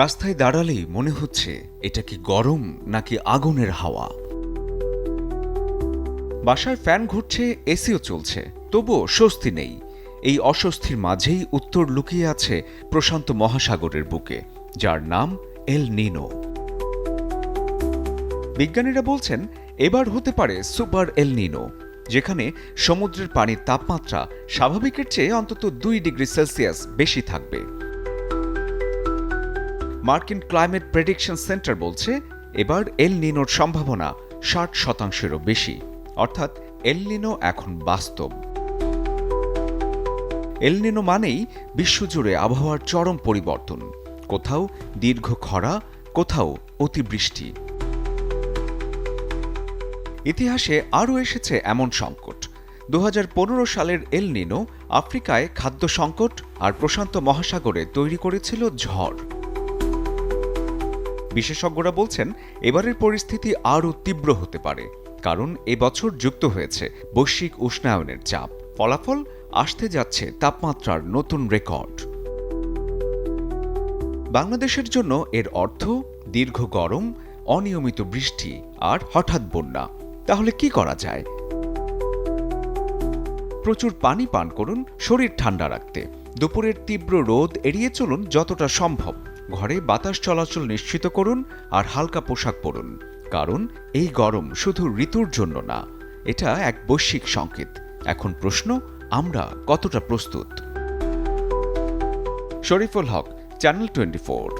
রাস্তায় দাঁড়ালেই মনে হচ্ছে এটা কি গরম নাকি আগুনের হাওয়া। বাসায় ফ্যান ঘুরছে, এসিও চলছে, তবুও স্বস্তি নেই। এই অস্বস্তির মাঝেই উত্তর লুকিয়ে আছে প্রশান্ত মহাসাগরের বুকে, যার নাম এল নিনো। বিজ্ঞানীরা বলছেন এবার হতে পারে সুপার এল নিনো, যেখানে সমুদ্রের পানির তাপমাত্রা স্বাভাবিকের চেয়ে অন্তত 2 ডিগ্রি সেলসিয়াস বেশি থাকবে। মার্কিন ক্লাইমেট প্রেডিকশন সেন্টার বলছে এবার এল নিনোর সম্ভাবনা 60%-এরও বেশি, অর্থাৎ এল নিনো এখন বাস্তব। এল নিনো মানেই বিশ্বজুড়ে আবহাওয়ার চরম পরিবর্তন, কোথাও দীর্ঘ খরা, কোথাও অতিবৃষ্টি। ইতিহাসে আরও এসেছে এমন সংকট। 2015 সালের এল নিনো আফ্রিকায় খাদ্য সংকট আর প্রশান্ত মহাসাগরে তৈরি করেছিল ঝড়। বিশেষজ্ঞরা বলছেন এবারের পরিস্থিতি আরও তীব্র হতে পারে, কারণ এবছর যুক্ত হয়েছে বৈশ্বিক উষ্ণায়নের চাপ। ফলাফল আসতে যাচ্ছে তাপমাত্রার নতুন রেকর্ড। বাংলাদেশের জন্য এর অর্থ দীর্ঘ গরম, অনিয়মিত বৃষ্টি আর হঠাৎ বন্যা। তাহলে কি করা যায়? প্রচুর পানি পান করুন শরীর ঠান্ডা রাখতে। দুপুরের তীব্র রোদ এড়িয়ে চলুন যতটা সম্ভব। ঘরে বাতাস চলাচল নিশ্চিত করুন আর হালকা পোশাক পরুন, কারণ এই গরম শুধু ঋতুর জন্য না, এটা এক বৈশ্বিক সংকেত। এখন প্রশ্ন, আমরা কতটা প্রস্তুত? শরীফুল হক, চ্যানেল 24।